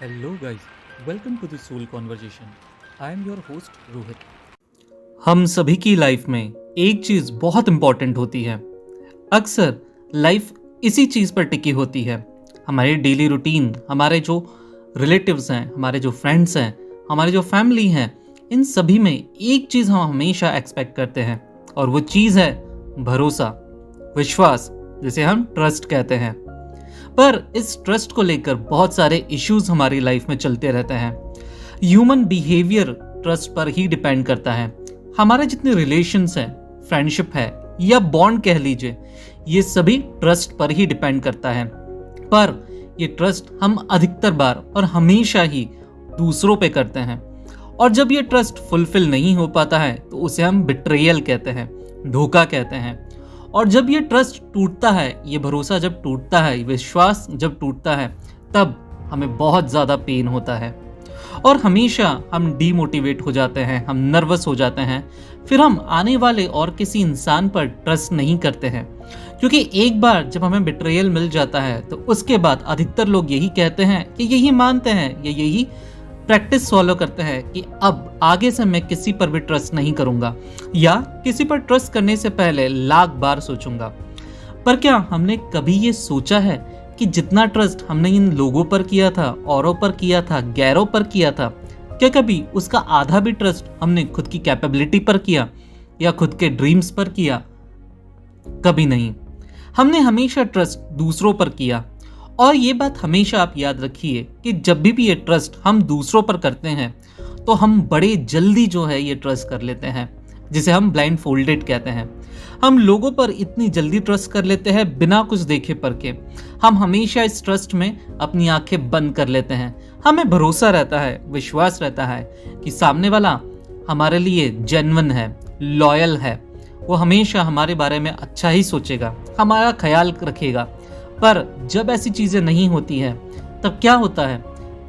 Hello, guys. Welcome to the Soul Conversation. I am your host Rohit. हम सभी की life में एक चीज बहुत इंपॉर्टेंट होती है। अक्सर लाइफ इसी चीज पर टिकी होती है। हमारी डेली रूटीन, हमारे जो रिलेटिव्स हैं, हमारे जो फ्रेंड्स हैं, हमारी जो फैमिली हैं, इन सभी में एक चीज हम हमेशा एक्सपेक्ट करते हैं और वो चीज है भरोसा, विश्वास, जिसे हम ट्रस्ट कहते हैं। पर इस ट्रस्ट को लेकर बहुत सारे इश्यूज हमारी लाइफ में चलते रहते हैं। ह्यूमन बिहेवियर ट्रस्ट पर ही डिपेंड करता है। हमारे जितने रिलेशंस हैं, फ्रेंडशिप है या बॉन्ड कह लीजिए, ये सभी ट्रस्ट पर ही डिपेंड करता है। पर ये ट्रस्ट हम अधिकतर बार और हमेशा ही दूसरों पे करते हैं, और जब ये ट्रस्ट फुलफिल नहीं हो पाता है तो उसे हम बिट्रेयल कहते हैं, धोखा कहते हैं। और जब ये ट्रस्ट टूटता है, ये भरोसा जब टूटता है, विश्वास जब टूटता है, तब हमें बहुत ज़्यादा पेन होता है और हमेशा हम डीमोटिवेट हो जाते हैं, हम नर्वस हो जाते हैं। फिर हम आने वाले और किसी इंसान पर ट्रस्ट नहीं करते हैं, क्योंकि एक बार जब हमें बिट्रेयल मिल जाता है तो उसके बाद अधिकतर लोग यही कहते हैं कि यही मानते हैं या यही प्रैक्टिस फॉलो करते हैं कि अब आगे से मैं किसी पर भी ट्रस्ट नहीं करूंगा या किसी पर ट्रस्ट करने से पहले लाख बार सोचूंगा। पर क्या हमने कभी ये सोचा है कि जितना ट्रस्ट हमने इन लोगों पर किया था, औरों पर किया था, गैरों पर किया था, क्या कभी उसका आधा भी ट्रस्ट हमने खुद की कैपेबिलिटी पर किया या खुद के ड्रीम्स पर किया? कभी नहीं। हमने हमेशा ट्रस्ट दूसरों पर किया। और ये बात हमेशा आप याद रखिए कि जब भी ये ट्रस्ट हम दूसरों पर करते हैं तो हम बड़े जल्दी जो है ये ट्रस्ट कर लेते हैं, जिसे हम ब्लाइंड फोल्डेड कहते हैं। हम लोगों पर इतनी जल्दी ट्रस्ट कर लेते हैं बिना कुछ देखे परखे। हम हमेशा इस ट्रस्ट में अपनी आंखें बंद कर लेते हैं। हमें भरोसा रहता है, विश्वास रहता है कि सामने वाला हमारे लिए जेन्युइन है, लॉयल है, वो हमेशा हमारे बारे में अच्छा ही सोचेगा, हमारा ख्याल रखेगा। पर जब ऐसी चीजें नहीं होती हैं तब क्या होता है?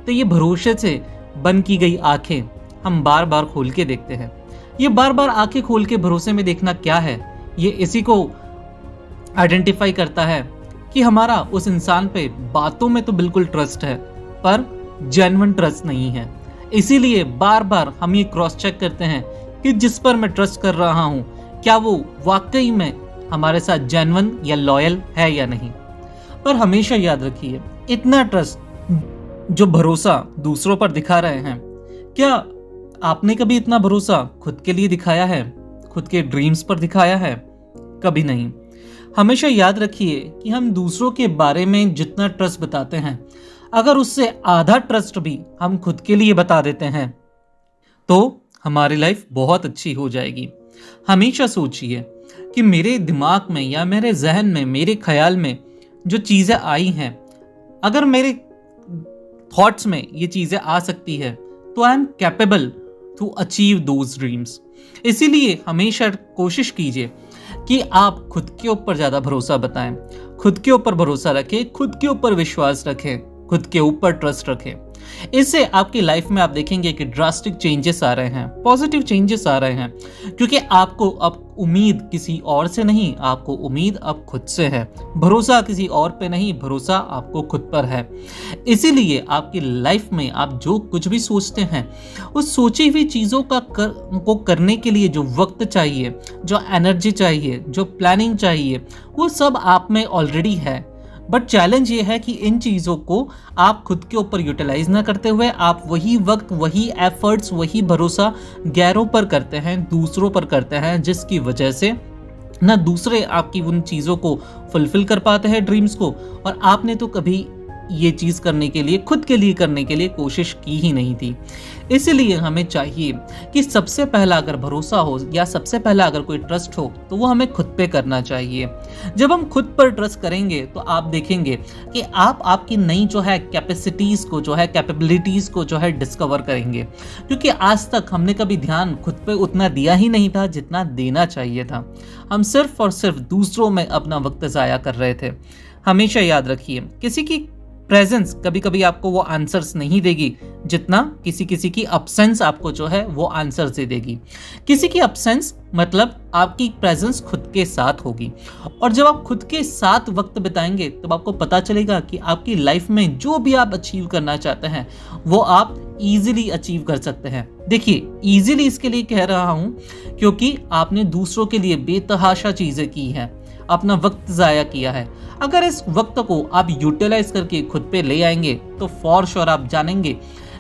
तो ये भरोसे से बंद की गई आंखें हम बार बार खोल के देखते हैं। ये बार बार आंखें खोल के भरोसे में देखना क्या है? ये इसी को आइडेंटिफाई करता है कि हमारा उस इंसान पे बातों में तो बिल्कुल ट्रस्ट है पर जेन्युइन ट्रस्ट नहीं है। इसीलिए बार बार हम ये क्रॉस चेक करते हैं कि जिस पर मैं ट्रस्ट कर रहा हूं, क्या वो वाकई में हमारे साथ जेन्युइन या लॉयल है या नहीं। पर हमेशा याद रखिए, इतना ट्रस्ट जो भरोसा दूसरों पर दिखा रहे हैं, क्या आपने कभी इतना भरोसा खुद के लिए दिखाया है, खुद के ड्रीम्स पर दिखाया है? कभी नहीं। हमेशा याद रखिए कि हम दूसरों के बारे में जितना ट्रस्ट बताते हैं, अगर उससे आधा ट्रस्ट भी हम खुद के लिए बता देते हैं तो हमारी लाइफ बहुत अच्छी हो जाएगी। हमेशा सोचिए कि मेरे दिमाग में या मेरे जहन में, मेरे ख्याल में जो चीज़ें आई हैं, अगर मेरे थॉट्स में ये चीज़ें आ सकती है तो I am capable to achieve those dreams. इसीलिए हमेशा कोशिश कीजिए कि आप खुद के ऊपर ज़्यादा भरोसा बताएं, खुद के ऊपर भरोसा रखें, खुद के ऊपर विश्वास रखें, खुद के ऊपर ट्रस्ट रखें। इससे आपकी लाइफ में आप देखेंगे कि ड्रास्टिक चेंजेस आ रहे हैं, पॉजिटिव चेंजेस आ रहे हैं, क्योंकि आपको अब उम्मीद किसी और से नहीं, आपको उम्मीद अब खुद से है। भरोसा किसी और पे नहीं, भरोसा आपको खुद पर है। इसीलिए आपकी लाइफ में आप जो कुछ भी सोचते हैं, उस सोची हुई चीज़ों को करने के लिए जो वक्त चाहिए, जो एनर्जी चाहिए, जो प्लानिंग चाहिए, वो सब आप में ऑलरेडी है। बट चैलेंज ये है कि इन चीज़ों को आप खुद के ऊपर यूटिलाइज ना करते हुए आप वही वक्त, वही एफर्ट्स, वही भरोसा गैरों पर करते हैं, दूसरों पर करते हैं, जिसकी वजह से ना दूसरे आपकी उन चीज़ों को फुलफिल कर पाते हैं, ड्रीम्स को, और आपने तो कभी ये चीज़ करने के लिए, खुद के लिए करने के लिए कोशिश की ही नहीं थी। इसलिए हमें चाहिए कि सबसे पहला अगर भरोसा हो या सबसे पहला अगर कोई ट्रस्ट हो तो वो हमें खुद पे करना चाहिए। जब हम खुद पर ट्रस्ट करेंगे तो आप देखेंगे कि आप आपकी नई जो है कैपेसिटीज़ को, जो है कैपेबिलिटीज़ को जो है डिस्कवर करेंगे, क्योंकि आज तक हमने कभी ध्यान खुद पे उतना दिया ही नहीं था जितना देना चाहिए था। हम सिर्फ और सिर्फ दूसरों में अपना वक्त ज़ाया कर रहे थे। हमेशा याद रखिए, किसी की प्रेजेंस कभी कभी आपको वो आंसर्स नहीं देगी जितना किसी किसी की अब्सेंस आपको जो है वो आंसर्स दे देगी। किसी की अब्सेंस मतलब आपकी प्रेजेंस खुद के साथ होगी, और जब आप खुद के साथ वक्त बिताएंगे तब आपको पता चलेगा कि आपकी लाइफ में जो भी आप अचीव करना चाहते हैं वो आप इजीली अचीव कर सकते हैं। देखिए, इजीली इसके लिए कह रहा हूं क्योंकि आपने दूसरों के लिए बेतहाशा चीजें की हैं, अपना वक्त ज़ाया किया है। अगर इस वक्त को आप यूटिलाइज करके खुद पे ले आएंगे तो फॉर श्योर आप जानेंगे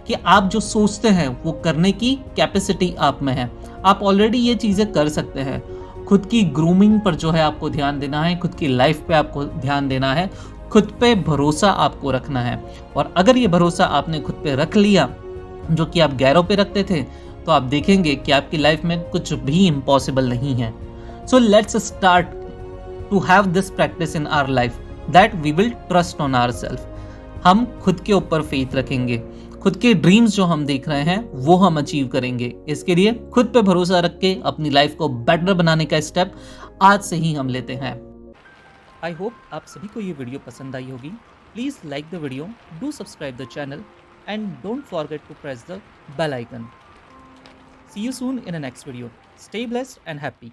कि आप जो सोचते हैं वो करने की कैपेसिटी आप में है। आप ऑलरेडी ये चीज़ें कर सकते हैं। खुद की ग्रूमिंग पर जो है आपको ध्यान देना है, खुद की लाइफ पे आपको ध्यान देना है, खुद पे भरोसा आपको रखना है। और अगर ये भरोसा आपने खुद पे रख लिया जो कि आप गैरों पे रखते थे, तो आप देखेंगे कि आपकी लाइफ में कुछ भी इम्पॉसिबल नहीं है। So let's start to have this practice in our life that we will trust on ourselves। हम खुद के ऊपर फेथ रखेंगे, खुद के ड्रीम्स जो हम देख रहे हैं वो हम अचीव करेंगे। इसके लिए खुद पे भरोसा रख के अपनी लाइफ को बेटर बनाने का स्टेप आज से ही हम लेते हैं। आई होप आप सभी को ये वीडियो पसंद आई होगी। Please like the video, do subscribe the channel and don't forget to press the bell icon. See you soon in a next video. Stay blessed and happy.